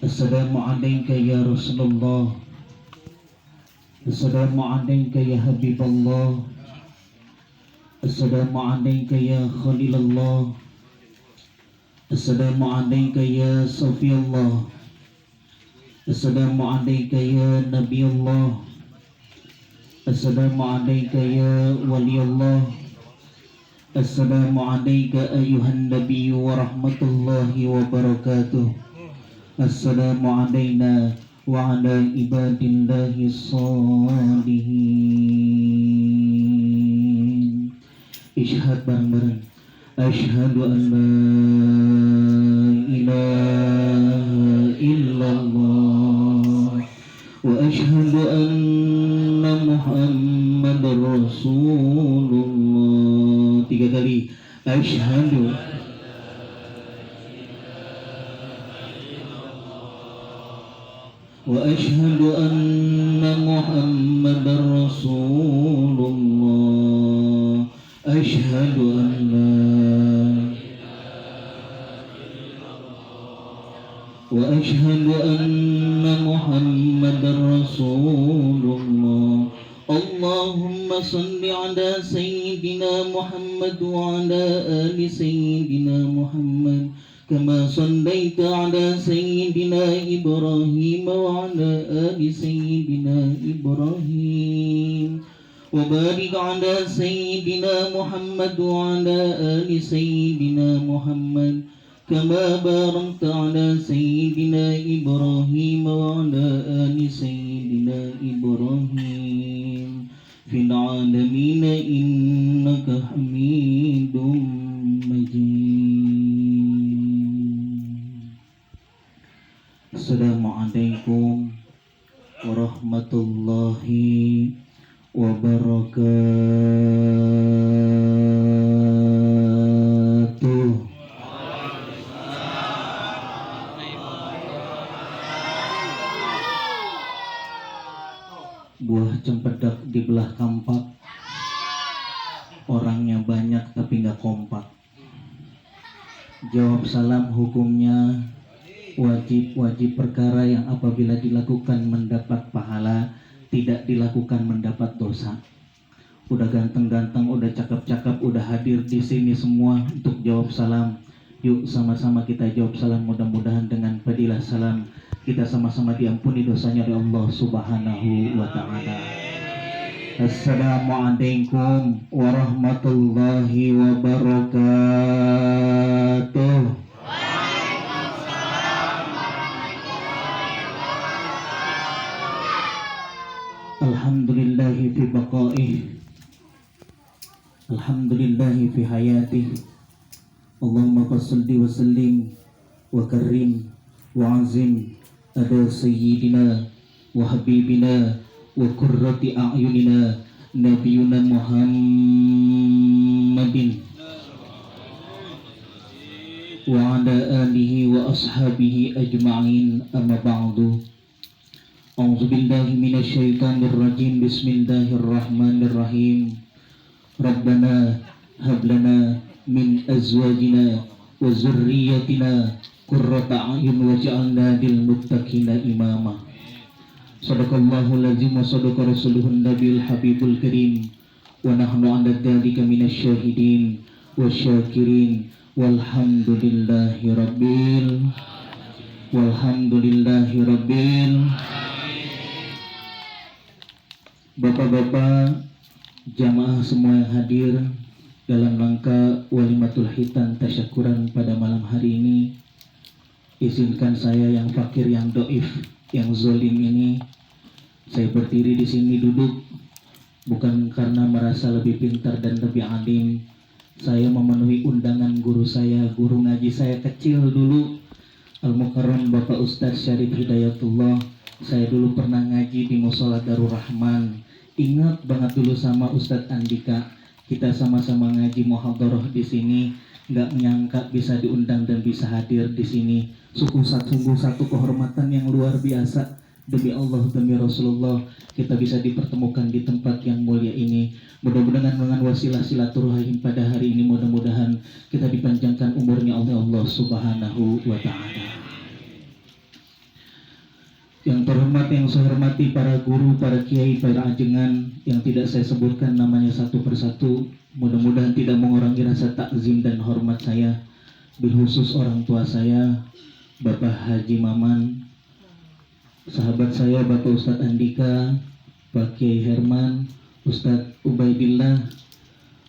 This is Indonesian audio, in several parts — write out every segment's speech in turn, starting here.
Assalamualaikum ya Rasulullah. Assalamualaikum ya Habiballah. Assalamualaikum ya Khalilullah. Assalamualaikum ya Safiyullah. Assalamualaikum ya Nabiullah. Assalamualaikum ya Waliullah. Assalamualaikum ayuhan Nabi wa rahmatullahi wa barakatuh. Assalamualaikum wa ala ibadillahi salihin. Isyhad bareng-bareng. Asyhadu an la ilaha illallah wa asyhadu anna Muhammadar Rasulullah. 3 kali. Asyhadu wa asyhadu anna Muhammadar Rasulullah. Asyhadu an la wa asyhadu anna Muhammadar Rasulullah. Allahumma salli ala sayyidina Muhammad wa ala ali sayyidina Muhammad كما صليت على سيدنا إبراهيم وعلى آل سيدنا إبراهيم وبارك على سيدنا محمد وعلى آل سيدنا محمد كما باركت على سيدنا إبراهيم وعلى آل سيدنا إبراهيم في العالمين إنك حميد مجيد. Assalamualaikum warahmatullahi wabarakatuh. Buah cempedak di belah kampak, orangnya banyak tapi nggak kompak. Jawab salam hukumnya wajib perkara yang apabila dilakukan mendapat pahala, tidak dilakukan mendapat dosa. Udah ganteng-ganteng, udah cakep-cakep, udah hadir di sini semua untuk jawab salam. Yuk sama-sama kita jawab salam, mudah-mudahan dengan fadilah salam kita sama-sama diampuni dosanya oleh Allah Subhanahu wa taala. Assalamualaikum warahmatullahi wabarakatuh. Alhamdulillahi fi baqa'ih, alhamdulillahi fi hayatih. Allahumma salli wa sallim wa karim wa azim ada sayyidina wa habibina wa qurrati a'yunina nabiyuna Muhammadin wa ala alihi wa ashabihi ajma'in, amma ba'du. A'udzu billahi minasy syaithanir rajim. Bismillahirrahmanirrahim. Rabbana hab lana min azwajina wa dzurriyyatina qurrata a'yun waj'alna lil muttaqina imama. Shadaqallahul azim wa shadaqa rasuluhun nabiyul habibul karim wa nahnu 'ala dzalika minasy syahidin wasyakirin walhamdulillahi rabbil. Bapak-bapak, jamaah semua yang hadir dalam rangka walimatul hitan tasyakuran pada malam hari ini, izinkan saya yang fakir, yang doif, yang zolim ini, saya berdiri di sini duduk bukan karena merasa lebih pintar dan lebih alim. Saya memenuhi undangan guru saya, guru ngaji saya kecil dulu, Al-Mukarram Bapak Ustadz Syarif Hidayatullah. Saya dulu pernah ngaji di Mushola Darur Rahman. Ingat banget dulu sama Ustadz Andika. Kita sama-sama ngaji muhadharah di sini. Nggak menyangka bisa diundang dan bisa hadir di sini. Sungguh satu kehormatan yang luar biasa. Demi Allah, demi Rasulullah, kita bisa dipertemukan di tempat yang mulia ini. Mudah-mudahan dengan wasilah silaturahim pada hari ini, mudah-mudahan kita dipanjangkan umurnya oleh Allah Subhanahu wa ta'ala. Yang terhormat, yang saya hormati para guru, para kiai, para ajengan yang tidak saya sebutkan namanya satu persatu. Mudah-mudahan tidak mengurangi rasa takzim dan hormat saya. Bil khusus orang tua saya, Bapak Haji Maman, sahabat saya Bapak Ustadz Andika, Pak Kiai Herman, Ustadz Ubaidillah,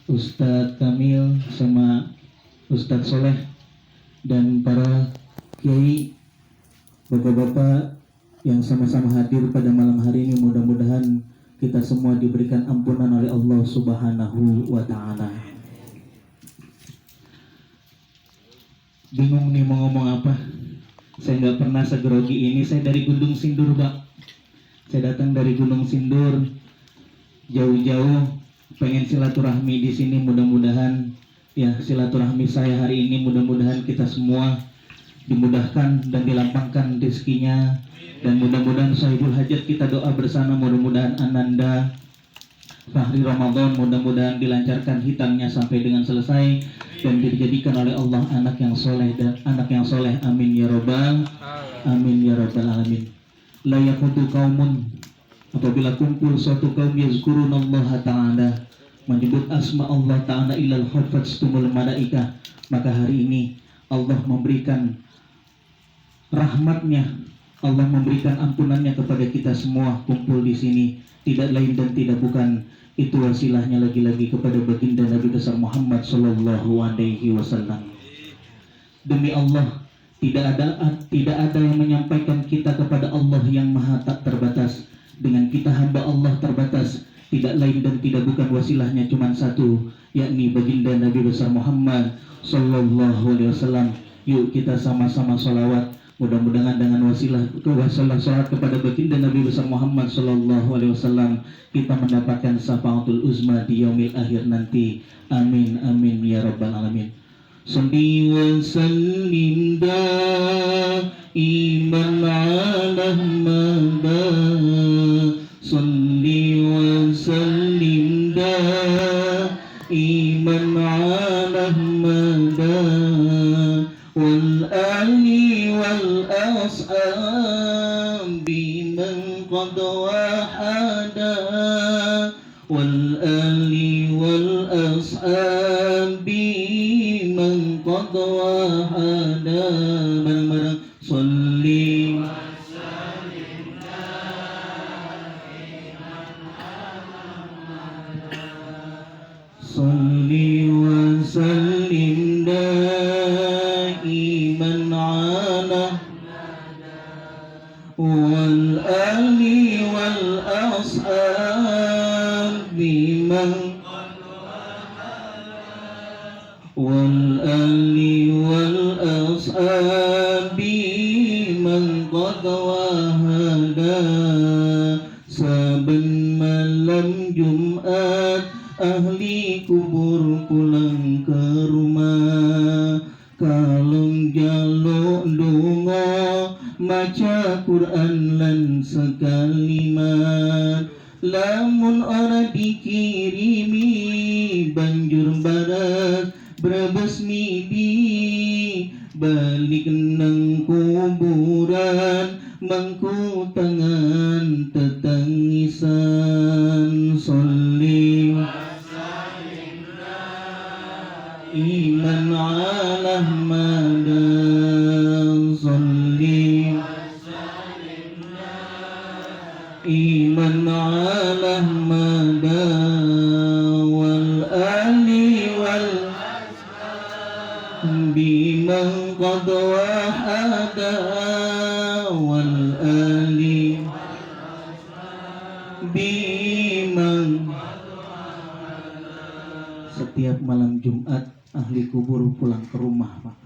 Ustadz Kamil, sama Ustadz Soleh, dan para kiai, bapak-bapak yang sama-sama hadir pada malam hari ini. Mudah-mudahan kita semua diberikan ampunan oleh Allah Subhanahu wa Ta'ala. Bingung nih mau ngomong apa. Saya nggak pernah segrogi ini. Saya dari Gunung Sindur, Pak. Saya datang dari Gunung Sindur, jauh-jauh, pengen silaturahmi di sini. Mudah-mudahan ya silaturahmi saya hari ini, mudah-mudahan kita semua dimudahkan dan dilapangkan rezekinya, dan mudah-mudahan sahibul hajat kita doa bersama, mudah-mudahan ananda Fahri Ramadan, mudah-mudahan dilancarkan hitamnya sampai dengan selesai dan dijadikan oleh Allah anak yang soleh dan anak yang soleh. Amin ya robbal alamin. La yaqutu qaumun, apabila kumpul suatu kaum yazkurunallaha ta'ala, menyebut asma Allah ta'ala, illal khafatstumul malaikah, maka hari ini Allah memberikan rahmatnya, Allah memberikan ampunannya kepada kita semua kumpul di sini. Tidak lain dan tidak bukan, itu wasilahnya lagi-lagi kepada baginda Nabi besar Muhammad Sallallahu Alaihi Wasallam. Demi Allah, tidak ada yang menyampaikan kita kepada Allah yang maha tak terbatas. Dengan kita hamba Allah terbatas, tidak lain dan tidak bukan, wasilahnya cuma satu, yakni baginda Nabi besar Muhammad Sallallahu Alaihi Wasallam. Yuk kita sama-sama sholawat. Mudah-mudahan dengan wasilah salat kepada baginda Nabi besar Muhammad Sallallahu Alaihi Wasallam kita mendapatkan syafaatul uzma di yaumil akhir nanti. Amin amin ya rabbal alamin. Salli wa sallim daiman ala mada, salli wa sallim daiman ala mada, wal ali wal ashabi man qad wahada, wal ali wal ashabi man qad wahada. Bareng-bareng salli salli wa sallim daiman ala wal ali wal ashabi man wal ali wal ashabi man qad wahada. Saben malam Jumat ahli kubur pulang ke rumah, kalung jaluk donga maca Quran lan sekalimat. Lamun ora dikirimi banjur baras brebes midi, balik nang kuburan mangku tangan tetangisan. Salli iman ala madan, salli iman ala madan, wal ali wal biman qad wahada, wal ali biman. Setiap malam Jumat ahli kubur pulang ke rumah, Pak.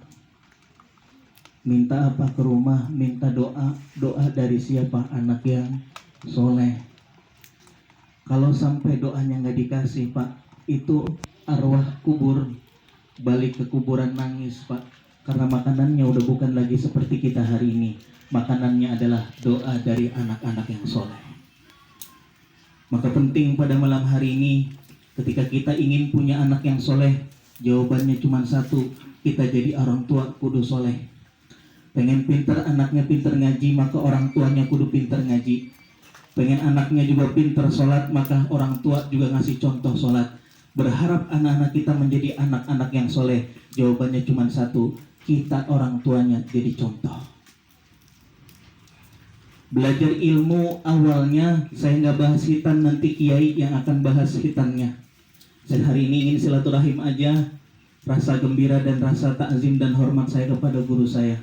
Minta apa ke rumah? Minta doa. Doa dari siapa? Anak yang soleh. Kalau sampai doanya nggak dikasih, Pak, itu arwah kubur balik ke kuburan nangis, Pak. Karena makanannya udah bukan lagi seperti kita hari ini. Makanannya adalah doa dari anak-anak yang soleh. Maka penting pada malam hari ini, ketika kita ingin punya anak yang soleh, jawabannya cuma satu, kita jadi orang tua kudu soleh. Pengen pinter anaknya pinter ngaji, maka orang tuanya kudu pinter ngaji. Pengen anaknya juga pinter sholat, maka orang tua juga ngasih contoh sholat. Berharap anak-anak kita menjadi anak-anak yang soleh. Jawabannya cuma satu, kita orang tuanya jadi contoh. Belajar ilmu awalnya saya nggak bahas hitan, nanti kiai yang akan bahas hitannya. Saya hari ini ingin silaturahim aja, rasa gembira dan rasa takzim dan hormat saya kepada guru saya.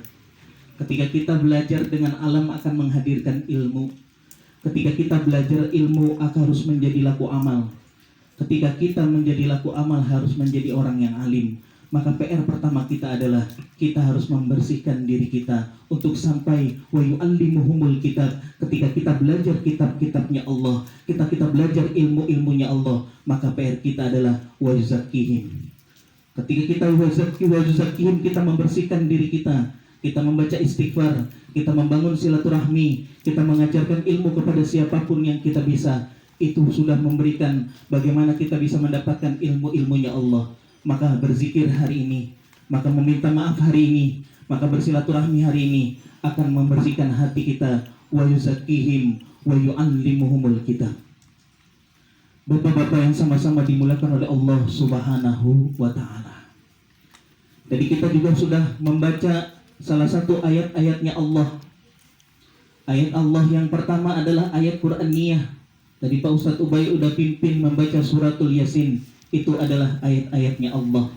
Ketika kita belajar dengan alam akan menghadirkan ilmu. Ketika kita belajar ilmu akan harus menjadi laku amal. Ketika kita menjadi laku amal harus menjadi orang yang alim. Maka PR pertama kita adalah kita harus membersihkan diri kita untuk sampai wa yu'allimuhumul kitab. Ketika kita belajar kitab-kitabnya Allah, kita belajar ilmu-ilmunya Allah, maka PR kita adalah wa yuzakkihim. Ketika kita wa yuzakkihim, kita membersihkan diri kita. Kita membaca istighfar, kita membangun silaturahmi, kita mengajarkan ilmu kepada siapapun yang kita bisa. Itu sudah memberikan bagaimana kita bisa mendapatkan ilmu-ilmunya Allah. Maka berzikir hari ini, maka meminta maaf hari ini, maka bersilaturahmi hari ini akan membersihkan hati kita. Wa yuzakkihim wa yu'allimuhumul kitab. Bapak-bapak yang sama-sama dimuliakan oleh Allah Subhanahu wa ta'ala. Jadi kita juga sudah membaca salah satu ayat-ayatnya Allah. Ayat Allah yang pertama adalah ayat Qur'aniyah. Tadi Pak Ustadz Ubay udah pimpin membaca suratul Yasin. Itu adalah ayat-ayatnya Allah.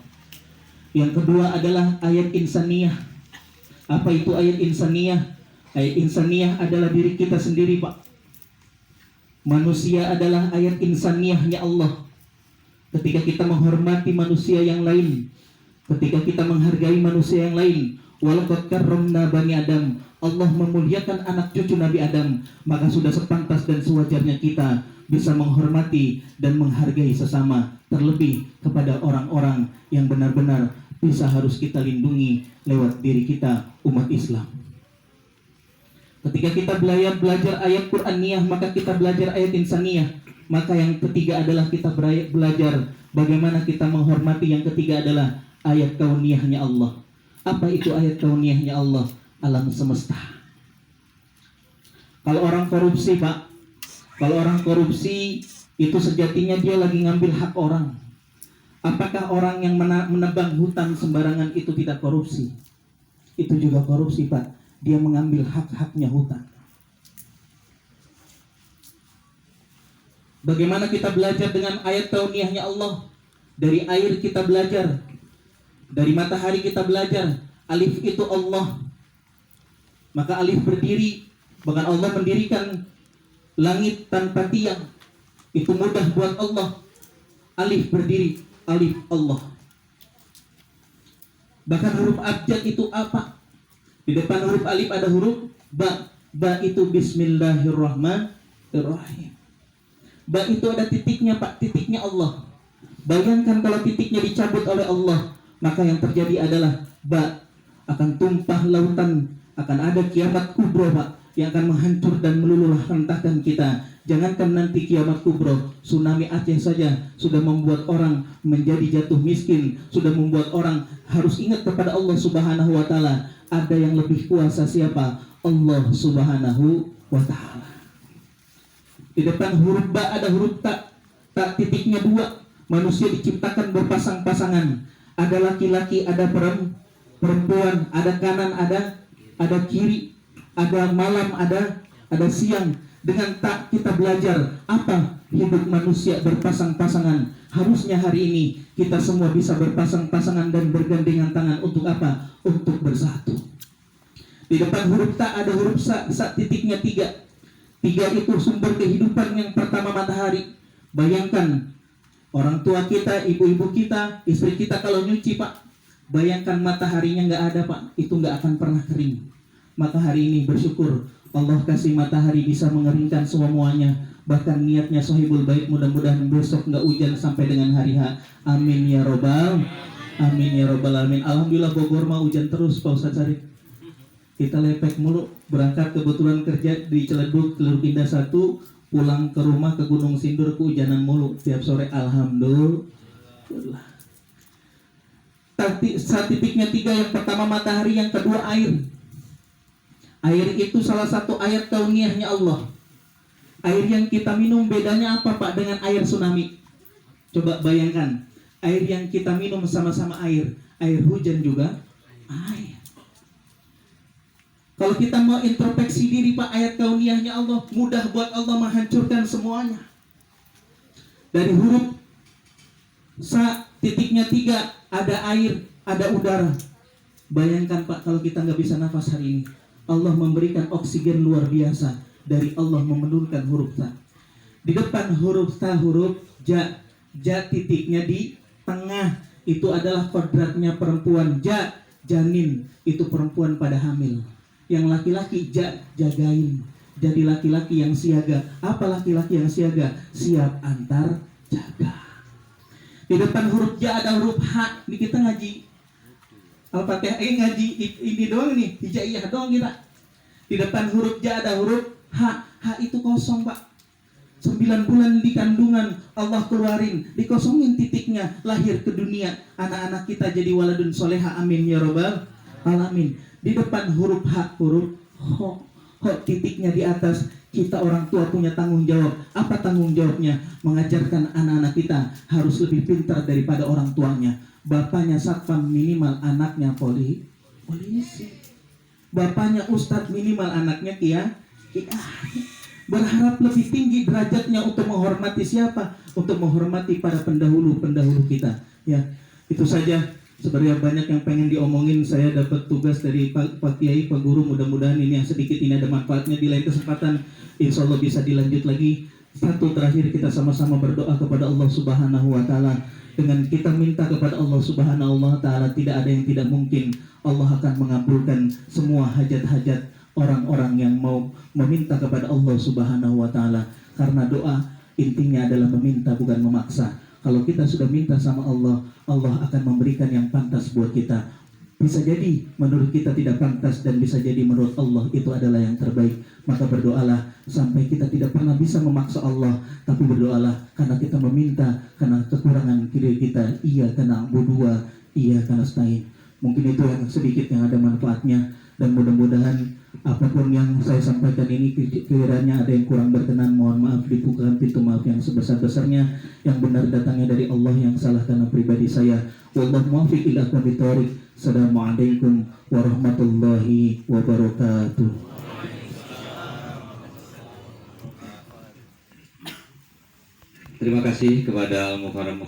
Yang kedua adalah ayat insaniyah. Apa itu ayat insaniyah? Ayat insaniyah adalah diri kita sendiri, Pak. Manusia adalah ayat insaniyahnya Allah. Ketika kita menghormati manusia yang lain, ketika kita menghargai manusia yang lain, walaqad karramna bani Adam, Allah memuliakan anak cucu Nabi Adam, maka sudah sepantas dan sewajarnya kita bisa menghormati dan menghargai sesama, terlebih kepada orang-orang yang benar-benar bisa harus kita lindungi lewat diri kita, umat Islam. Ketika kita belajar ayat Qur'aniyah, maka kita belajar ayat insaniyah. Maka yang ketiga adalah kita belajar bagaimana kita menghormati. Yang ketiga adalah ayat kauniyahnya Allah. Apa itu ayat kauniyahnya Allah? Alam semesta. Kalau orang korupsi, Pak, kalau orang korupsi itu sejatinya dia lagi ngambil hak orang. Apakah orang yang menebang hutan sembarangan itu tidak korupsi? Itu juga korupsi, Pak. Dia mengambil hak-haknya hutan. Bagaimana kita belajar dengan ayat kauniyahnya Allah? Dari air kita belajar, dari matahari kita belajar. Alif itu Allah. Maka alif berdiri. Bahkan Allah mendirikan langit tanpa tiang. Itu mudah buat Allah. Alif berdiri, alif Allah. Bahkan huruf abjad itu apa? Di depan huruf alif ada huruf ba. Ba itu bismillahirrahmanirrahim. Ba itu ada titiknya, Pak, titiknya Allah. Bayangkan kalau titiknya dicabut oleh Allah, maka yang terjadi adalah ba akan tumpah lautan, akan ada kiamat kubro, Pak, yang akan menghancur dan meluluh rentahkan kita. Jangankan nanti kiamat kubro, tsunami Aceh saja sudah membuat orang menjadi jatuh miskin, sudah membuat orang harus ingat kepada Allah Subhanahu wa ta'ala. Ada yang lebih kuasa siapa? Allah Subhanahu wa ta'ala. Di depan huruf ba ada huruf ta. Ta titiknya dua. Manusia diciptakan berpasang-pasangan. Ada laki-laki, ada perempuan, ada kanan, ada kiri, ada malam, ada siang. Dengan tak kita belajar apa hidup manusia berpasang-pasangan. Harusnya hari ini kita semua bisa berpasang-pasangan dan bergandengan tangan untuk apa? Untuk bersatu. Di depan huruf ta ada huruf sa titiknya tiga. Tiga itu sumber kehidupan. Yang pertama matahari. Bayangkan orang tua kita, ibu-ibu kita, istri kita kalau nyuci, Pak, bayangkan mataharinya nggak ada, Pak, itu nggak akan pernah kering. Maka hari ini bersyukur Allah kasih matahari bisa mengeringkan semuanya. Bahkan niatnya Sohibul Bait, mudah-mudahan besok nggak hujan sampai dengan hari H. Amin ya robbal, amin ya robbal alamin. Alhamdulillah Bogor mah hujan terus, Pak Ustadz Sarif. Kita lepek mulu, berangkat kebetulan kerja di Ciledug, Telur Indah 1, pulang ke rumah ke Gunung Sindur kehujanan mulu tiap sore. Alhamdulillah. Saat titiknya tiga, yang pertama matahari, yang kedua air. Air itu salah satu ayat kauniyahnya Allah. Air yang kita minum bedanya apa Pak dengan air tsunami? Coba bayangkan, air yang kita minum sama-sama air hujan juga air. Kalau kita mau introspeksi diri Pak, ayat kauniyahnya Allah, mudah buat Allah menghancurkan semuanya. Dari huruf sa titiknya 3 ada air, ada udara. Bayangkan Pak, kalau kita nggak bisa nafas hari ini, Allah memberikan oksigen luar biasa. Dari Allah menurunkan huruf ta. Di depan huruf ta, huruf ja. Ja titiknya di tengah, itu adalah kodratnya perempuan. Ja, janin, itu perempuan pada hamil. Yang laki-laki jagain. Jadi laki-laki yang siaga. Apa laki-laki yang siaga? Siap antar jaga. Di depan huruf ja ada huruf H. Ini kita ngaji Al-Fatihah, ngaji ini doang nih, hijaiyah doang kita. Di depan huruf ja ada huruf H. H itu kosong Pak. 9 bulan di kandungan Allah keluarin, dikosongin titiknya, lahir ke dunia. Anak-anak kita jadi waladun soleha, amin ya robbal alamin. Di depan huruf H, huruf ho. Ho titiknya di atas. Kita orang tua punya tanggung jawab. Apa tanggung jawabnya? Mengajarkan anak-anak kita harus lebih pintar daripada orang tuanya. Bapaknya satpam, minimal anaknya polisi. Bapaknya ustadz, minimal anaknya kiai. Berharap lebih tinggi derajatnya untuk menghormati siapa? Untuk menghormati para pendahulu-pendahulu kita. Ya, itu saja. Sebenarnya banyak yang pengen diomongin. Saya dapat tugas dari Pak Kiai, Pak Guru. Mudah-mudahan ini yang sedikit ini ada manfaatnya. Di lain kesempatan, insya Allah bisa dilanjut lagi. Satu, terakhir kita sama-sama berdoa kepada Allah Subhanahu Wa Taala. Dengan kita minta kepada Allah Subhanahu Wa Taala, tidak ada yang tidak mungkin. Allah akan mengabulkan semua hajat-hajat orang-orang yang mau meminta kepada Allah Subhanahu Wa Taala. Karena doa intinya adalah meminta, bukan memaksa. Kalau kita sudah minta sama Allah, Allah akan memberikan yang pantas buat kita. Bisa jadi menurut kita tidak pantas, dan bisa jadi menurut Allah itu adalah yang terbaik. Maka berdoalah sampai kita tidak pernah bisa memaksa Allah, tapi berdoalah karena kita meminta, karena kekurangan diri kita. Iya karena berdua, iya karena stain. Mungkin itu yang sedikit yang ada manfaatnya. Dan mudah-mudahan apapun yang saya sampaikan ini, kiranya ada yang kurang berkenan, mohon maaf, dibukakan pintu maaf yang sebesar-besarnya. Yang benar datangnya dari Allah, yang salah karena pribadi saya. Wallahu muwaffiq ila aqwamit thoriq. Assalamualaikum warahmatullahi wabarakatuh. Terima kasih kepada Al-Mukarram